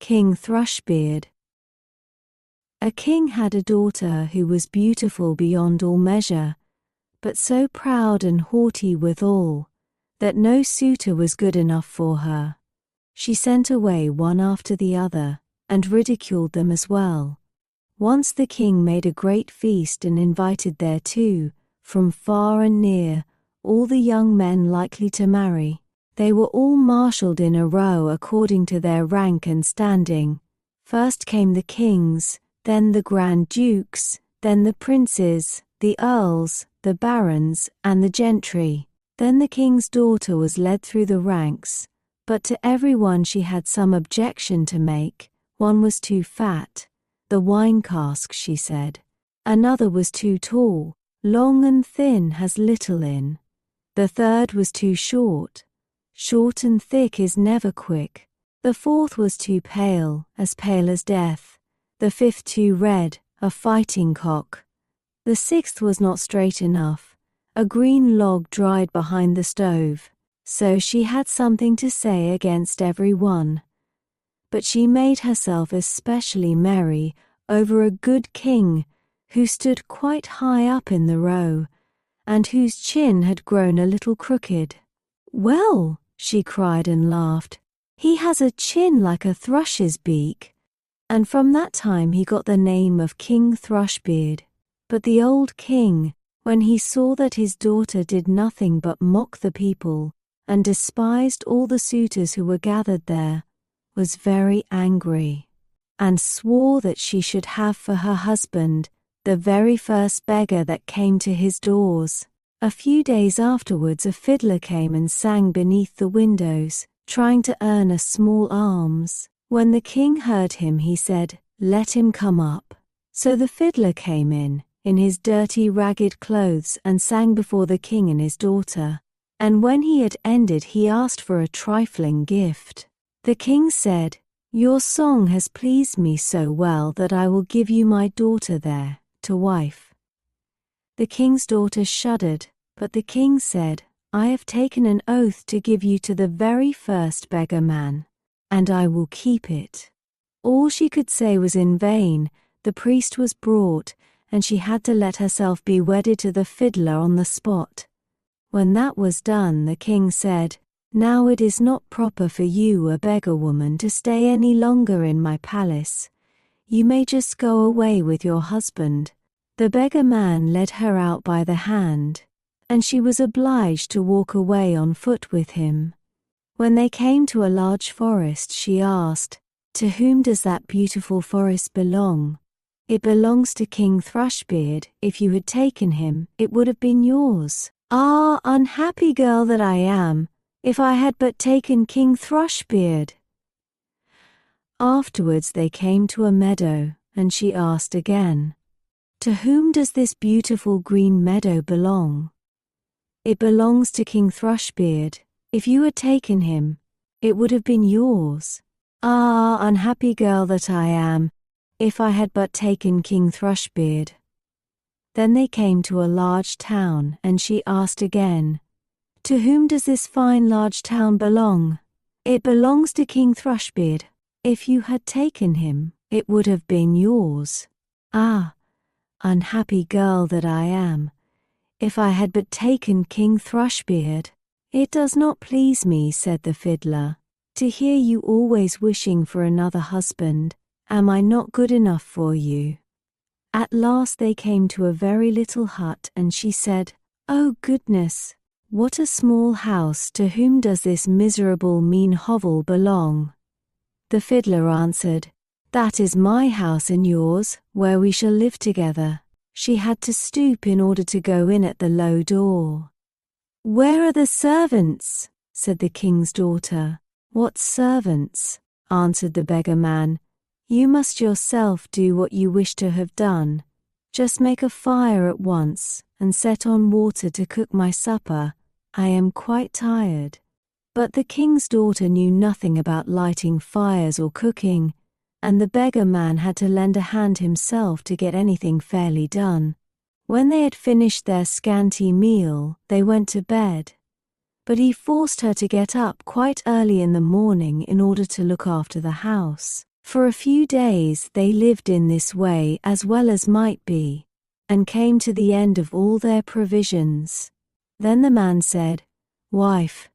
King Thrushbeard. A king had a daughter who was beautiful beyond all measure, but so proud and haughty withal, that no suitor was good enough for her. She sent away one after the other, and ridiculed them as well. Once the king made a great feast and invited thereto, from far and near, all the young men likely to marry. They were all marshalled in a row according to their rank and standing. First came the kings, then the grand dukes, then the princes, the earls, the barons, and the gentry. Then the king's daughter was led through the ranks, but to every one she had some objection to make. One was too fat, the wine cask, she said. Another was too tall, long and thin, has little in. The third was too short, short and thick is never quick. The fourth was too pale as death. The fifth too red, a fighting cock. The sixth was not straight enough, a green log dried behind the stove. So she had something to say against every one. But she made herself especially merry over a good king who stood quite high up in the row, and whose chin had grown a little crooked. "Well," she cried and laughed, "he has a chin like a thrush's beak." And from that time he got the name of King Thrushbeard. But the old king, when he saw that his daughter did nothing but mock the people, and despised all the suitors who were gathered there, was very angry, and swore that she should have for her husband the very first beggar that came to his doors. A few days afterwards a fiddler came and sang beneath the windows, trying to earn a small alms. When the king heard him, he said, "Let him come up." So the fiddler came in his dirty ragged clothes, and sang before the king and his daughter. And when he had ended, he asked for a trifling gift. The king said, "Your song has pleased me so well that I will give you my daughter there, to wife." The king's daughter shuddered, but the king said, "I have taken an oath to give you to the very first beggar man, and I will keep it." All she could say was in vain. The priest was brought, and she had to let herself be wedded to the fiddler on the spot. When that was done, the king said, "Now it is not proper for you, a beggar woman, to stay any longer in my palace. You may just go away with your husband." The beggar man led her out by the hand, and she was obliged to walk away on foot with him. When they came to a large forest, she asked, "To whom does that beautiful forest belong?" "It belongs to King Thrushbeard. If you had taken him, it would have been yours." "Ah, unhappy girl that I am! If I had but taken King Thrushbeard!" Afterwards they came to a meadow, and she asked again, "To whom does this beautiful green meadow belong?" "It belongs to King Thrushbeard. If you had taken him, it would have been yours." "Ah, unhappy girl that I am! If I had but taken King Thrushbeard!" Then they came to a large town, and she asked again, "To whom does this fine large town belong?" "It belongs to King Thrushbeard. If you had taken him, it would have been yours." "Ah, unhappy girl that I am! If I had but taken King Thrushbeard!" "It does not please me," said the fiddler, "to hear you always wishing for another husband. Am I not good enough for you?" At last they came to a very little hut, and she said, "Oh goodness, what a small house! To whom does this miserable, mean hovel belong?" The fiddler answered, "That is my house and yours, where we shall live together." She had to stoop in order to go in at the low door. "Where are the servants?" said the king's daughter. "What servants?" answered the beggar man. "You must yourself do what you wish to have done. Just make a fire at once, and set on water to cook my supper. I am quite tired." But the king's daughter knew nothing about lighting fires or cooking, and the beggar man had to lend a hand himself to get anything fairly done. When they had finished their scanty meal, they went to bed. But he forced her to get up quite early in the morning in order to look after the house. For a few days they lived in this way as well as might be, and came to the end of all their provisions. Then the man said, "Wife,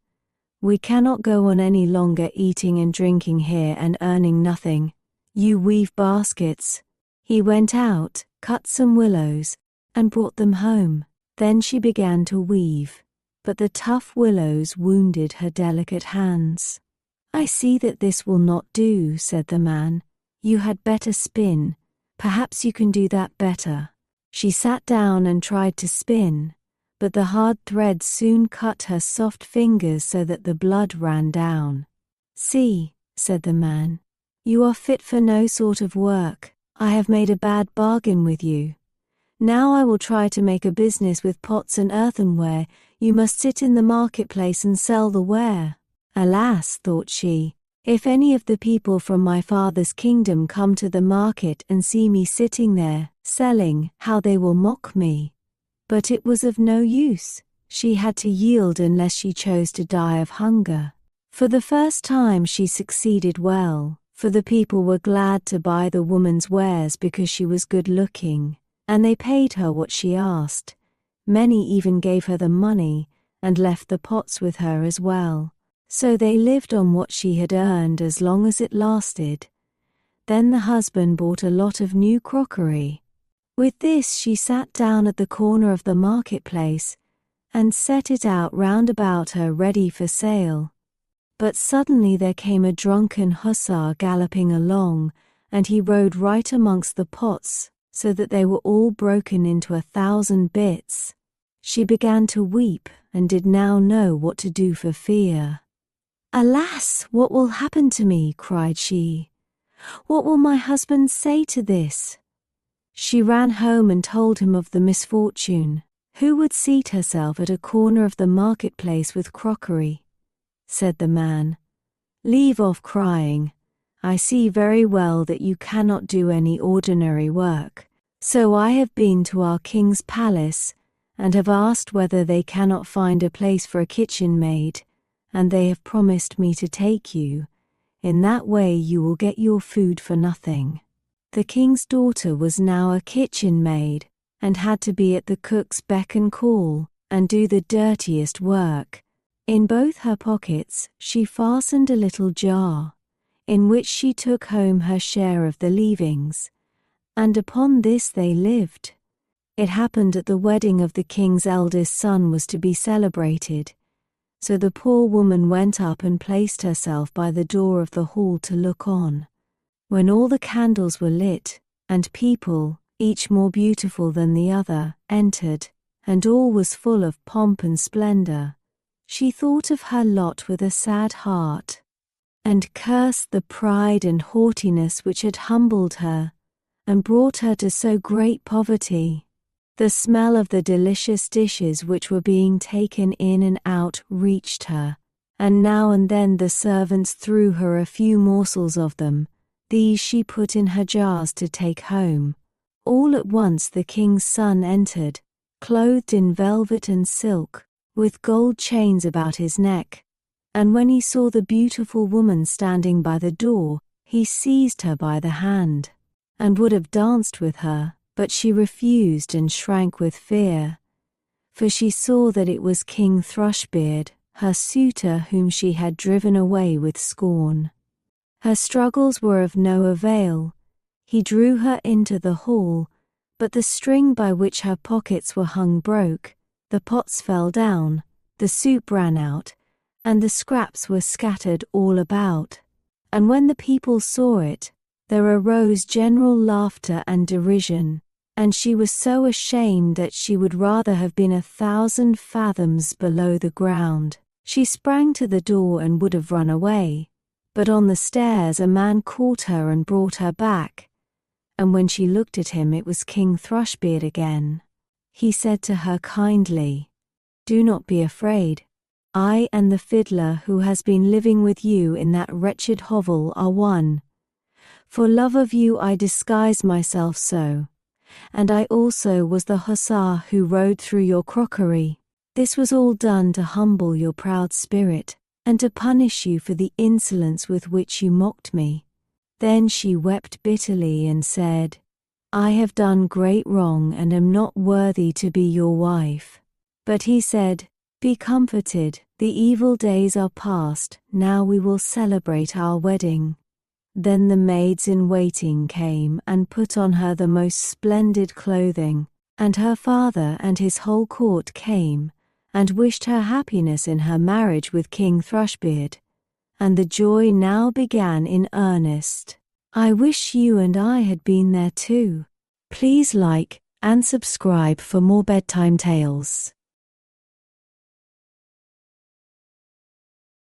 we cannot go on any longer eating and drinking here and earning nothing. You weave baskets." He went out, cut some willows, and brought them home. Then she began to weave, but the tough willows wounded her delicate hands. "I see that this will not do," said the man. "You had better spin. Perhaps you can do that better." She sat down and tried to spin, but the hard thread soon cut her soft fingers so that the blood ran down. "See," said the man, "you are fit for no sort of work. I have made a bad bargain with you. Now I will try to make a business with pots and earthenware. You must sit in the marketplace and sell the ware." "Alas," thought she, "if any of the people from my father's kingdom come to the market and see me sitting there, selling, how they will mock me." But it was of no use. She had to yield unless she chose to die of hunger. For the first time she succeeded well, for the people were glad to buy the woman's wares because she was good-looking, and they paid her what she asked. Many even gave her the money and left the pots with her as well. So they lived on what she had earned as long as it lasted. Then the husband bought a lot of new crockery. With this she sat down at the corner of the marketplace and set it out round about her ready for sale. But suddenly there came a drunken hussar galloping along, and he rode right amongst the pots, so that they were all broken into 1,000 bits. She began to weep and did now know what to do for fear. "Alas, what will happen to me?" cried she. "What will my husband say to this?" She ran home and told him of the misfortune. "Who would seat herself at a corner of the marketplace with crockery?" said the man. "Leave off crying. I see very well that you cannot do any ordinary work. So I have been to our king's palace and have asked whether they cannot find a place for a kitchen maid, and they have promised me to take you. In that way you will get your food for nothing." The king's daughter was now a kitchen maid, and had to be at the cook's beck and call, and do the dirtiest work. In both her pockets she fastened a little jar, in which she took home her share of the leavings, and upon this they lived. It happened that the wedding of the king's eldest son was to be celebrated, so the poor woman went up and placed herself by the door of the hall to look on. When all the candles were lit, and people, each more beautiful than the other, entered, and all was full of pomp and splendor, she thought of her lot with a sad heart, and cursed the pride and haughtiness which had humbled her, and brought her to so great poverty. The smell of the delicious dishes which were being taken in and out reached her, and now and then the servants threw her a few morsels of them. These she put in her jars to take home. All at once the king's son entered, clothed in velvet and silk, with gold chains about his neck. And when he saw the beautiful woman standing by the door, he seized her by the hand, and would have danced with her, but she refused and shrank with fear, for she saw that it was King Thrushbeard, her suitor, whom she had driven away with scorn. Her struggles were of no avail. He drew her into the hall, but the string by which her pockets were hung broke, the pots fell down, the soup ran out, and the scraps were scattered all about. And when the people saw it, there arose general laughter and derision, and she was so ashamed that she would rather have been 1,000 fathoms below the ground. She sprang to the door and would have run away, but on the stairs a man caught her and brought her back, and when she looked at him it was King Thrushbeard again. He said to her kindly, "Do not be afraid. I and the fiddler who has been living with you in that wretched hovel are one. For love of you I disguised myself so, and I also was the hussar who rode through your crockery. This was all done to humble your proud spirit, and to punish you for the insolence with which you mocked me. Then she wept bitterly and said, "I have done great wrong and am not worthy to be your wife." But he said, "Be comforted, the evil days are past, now we will celebrate our wedding." Then the maids in waiting came and put on her the most splendid clothing, and her father and his whole court came and wished her happiness in her marriage with King Thrushbeard. And the joy now began in earnest. I wish you and I had been there too. Please like and subscribe for more bedtime tales.